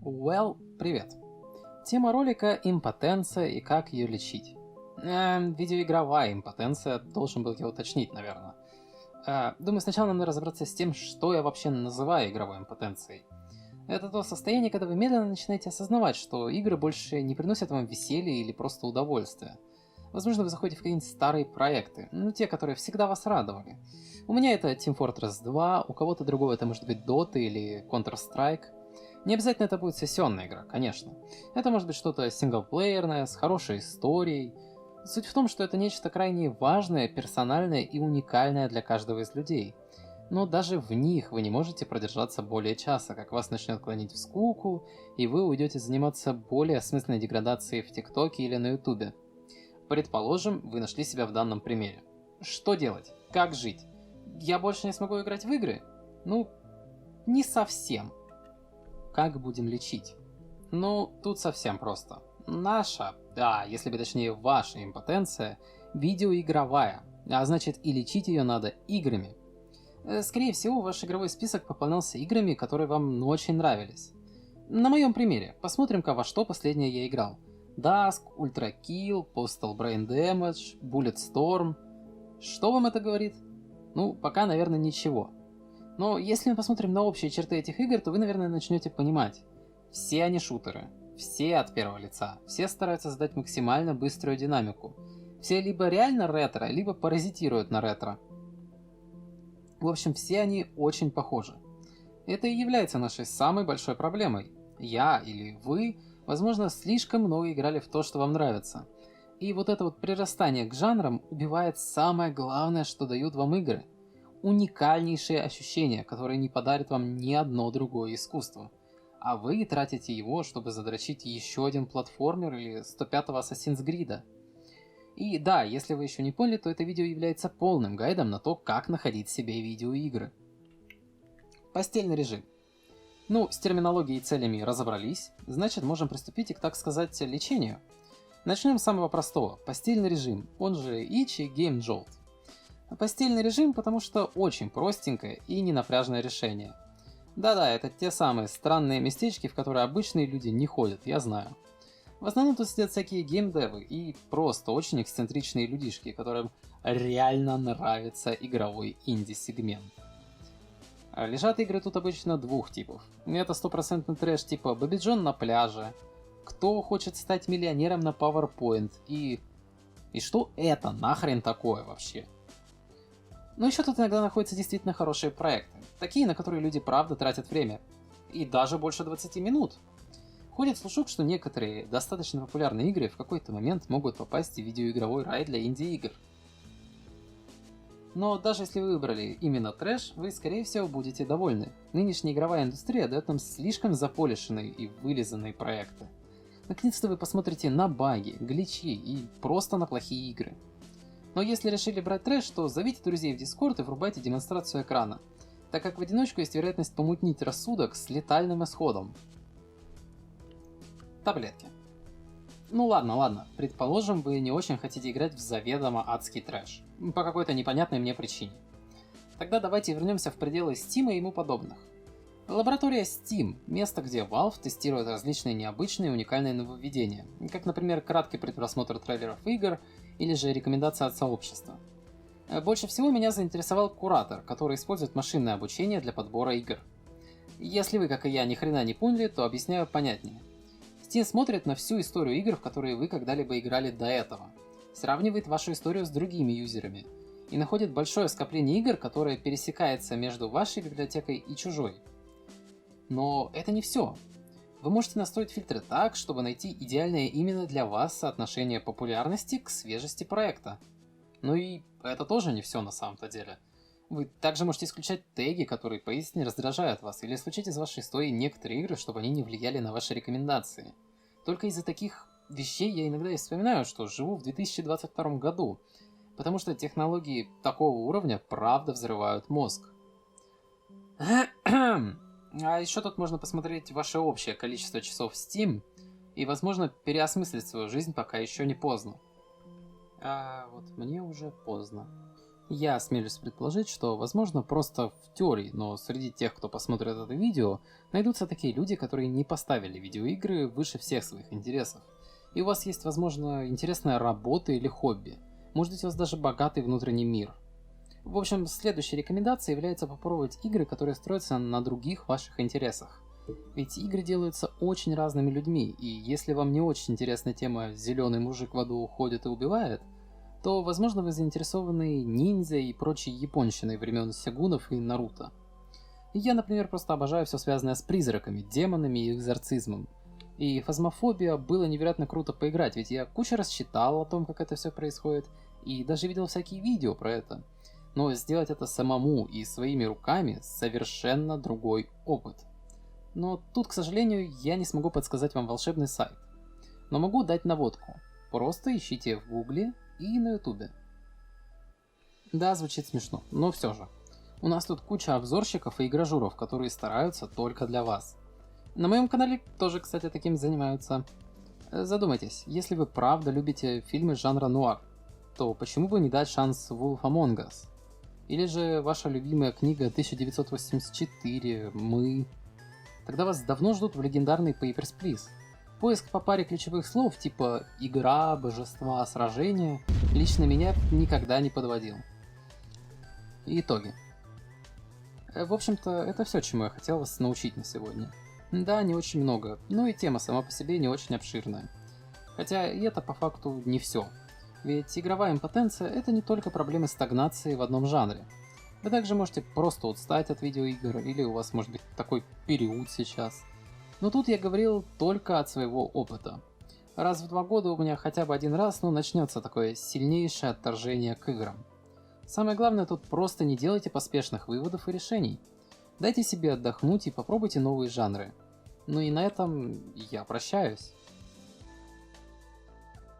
Привет. Тема ролика — импотенция и как ее лечить. Видеоигровая импотенция, должен был я уточнить, наверное. Думаю, сначала нам надо разобраться с тем, что я вообще называю игровой импотенцией. Это то состояние, когда вы медленно начинаете осознавать, что игры больше не приносят вам веселья или просто удовольствия. Возможно, вы заходите в какие-нибудь старые проекты, те, которые всегда вас радовали. У меня это Team Fortress 2, у кого-то другого это может быть Dota или Counter-Strike. Не обязательно это будет сессионная игра, конечно. Это может быть что-то синглплеерное, с хорошей историей. Суть в том, что это нечто крайне важное, персональное и уникальное для каждого из людей. Но даже в них вы не можете продержаться более часа, как вас начнет клонить в скуку, и вы уйдете заниматься более осмысленной деградацией в ТикТоке или на Ютубе. Предположим, вы нашли себя в данном примере. Что делать? Как жить? Я больше не смогу играть в игры? Не совсем. Как будем лечить? Тут совсем просто. Если бы точнее ваша импотенция, видеоигровая, а значит и лечить ее надо играми. Скорее всего, ваш игровой список пополнялся играми, которые вам очень нравились. На моем примере, посмотрим-ка, во что последнее я играл. Dusk, Ultra Kill, Postal Brain Damage, Bulletstorm. Что вам это говорит? Пока, наверное, ничего. Но если мы посмотрим на общие черты этих игр, то вы, наверное, начнете понимать. Все они шутеры, все от первого лица, все стараются создать максимально быструю динамику. Все либо реально ретро, либо паразитируют на ретро. В общем, все они очень похожи. Это и является нашей самой большой проблемой. Я или вы, возможно, слишком много играли в то, что вам нравится. И вот это вот прирастание к жанрам убивает самое главное, что дают вам игры. Уникальнейшее ощущение, которое не подарит вам ни одно другое искусство. А вы тратите его, чтобы задрочить еще один платформер или 105-го Assassin's Creed. И да, если вы еще не поняли, то это видео является полным гайдом на то, как находить себе видеоигры. Постельный режим. С терминологией и целями разобрались, значит можем приступить к, так сказать, лечению. Начнем с самого простого. Постельный режим, он же Ичи Game Jolt. Постельный режим, потому что очень простенькое и ненапряжное решение. Да-да, это те самые странные местечки, в которые обычные люди не ходят, я знаю. В основном тут сидят всякие геймдевы и просто очень эксцентричные людишки, которым реально нравится игровой инди-сегмент. Лежат игры тут обычно двух типов. Это стопроцентный трэш типа Бэби Джон на пляже, кто хочет стать миллионером на PowerPoint и что это нахрен такое вообще? Но еще тут иногда находятся действительно хорошие проекты, такие, на которые люди правда тратят время, и даже больше 20 минут. Ходит слушок, что некоторые достаточно популярные игры в какой-то момент могут попасть в видеоигровой рай для инди-игр. Но даже если вы выбрали именно трэш, вы скорее всего будете довольны. Нынешняя игровая индустрия дает нам слишком заполишенные и вылизанные проекты. Наконец-то вы посмотрите на баги, гличи и просто на плохие игры. Но если решили брать трэш, то зовите друзей в Discord и врубайте демонстрацию экрана, так как в одиночку есть вероятность помутнить рассудок с летальным исходом. Таблетки. Ладно, предположим, вы не очень хотите играть в заведомо адский трэш, по какой-то непонятной мне причине. Тогда давайте вернемся в пределы Steam и ему подобных. Лаборатория Steam – место, где Valve тестирует различные необычные и уникальные нововведения, как, например, краткий предпросмотр трейлеров игр или же рекомендация от сообщества. Больше всего меня заинтересовал куратор, который использует машинное обучение для подбора игр. Если вы, как и я, ни хрена не поняли, то объясняю понятнее. Steam смотрит на всю историю игр, в которые вы когда-либо играли до этого, сравнивает вашу историю с другими юзерами и находит большое скопление игр, которое пересекается между вашей библиотекой и чужой. Но это не все. Вы можете настроить фильтры так, чтобы найти идеальное именно для вас соотношение популярности к свежести проекта. И это тоже не все на самом-то деле. Вы также можете исключать теги, которые поистине раздражают вас, или исключить из вашей истории некоторые игры, чтобы они не влияли на ваши рекомендации. Только из-за таких вещей я иногда и вспоминаю, что живу в 2022 году, потому что технологии такого уровня правда взрывают мозг. А еще тут можно посмотреть ваше общее количество часов в Steam и, возможно, переосмыслить свою жизнь, пока еще не поздно. А вот мне уже поздно. Я осмелюсь предположить, что, возможно, просто в теории, но среди тех, кто посмотрит это видео, найдутся такие люди, которые не поставили видеоигры выше всех своих интересов. И у вас есть, возможно, интересная работа или хобби. Может быть, у вас даже богатый внутренний мир. В общем, следующей рекомендацией является попробовать игры, которые строятся на других ваших интересах. Ведь игры делаются очень разными людьми, и если вам не очень интересна тема «зеленый мужик в аду уходит и убивает», то, возможно, вы заинтересованы ниндзя и прочей японщиной времен Сёгунов и Наруто. Я, например, просто обожаю все связанное с призраками, демонами и экзорцизмом. И Фазмофобия было невероятно круто поиграть, ведь я кучу раз читал о том, как это все происходит, и даже видел всякие видео про это. Но сделать это самому и своими руками совершенно другой опыт. Но тут, к сожалению, я не смогу подсказать вам волшебный сайт. Но могу дать наводку. Просто ищите в Гугле и на Ютубе. Да, звучит смешно, но все же. У нас тут куча обзорщиков и игражуров, которые стараются только для вас. На моем канале тоже, кстати, таким занимаются. Задумайтесь, если вы правда любите фильмы жанра нуар, то почему бы не дать шанс Wolf Among Us? Или же ваша любимая книга 1984 «Мы». Тогда вас давно ждут в легендарный Papers, Please. Поиск по паре ключевых слов типа «игра», «божества», «сражение» лично меня никогда не подводил. Итоги. В общем-то, это все, чему я хотел вас научить на сегодня. Да, не очень много, но и тема сама по себе не очень обширная. Хотя и это по факту не все. Ведь игровая импотенция — это не только проблемы стагнации в одном жанре. Вы также можете просто устать от видеоигр, или у вас может быть такой период сейчас. Но тут я говорил только от своего опыта. Раз в 2 года у меня хотя бы один раз, начнется такое сильнейшее отторжение к играм. Самое главное тут просто не делайте поспешных выводов и решений. Дайте себе отдохнуть и попробуйте новые жанры. Ну и на этом я прощаюсь.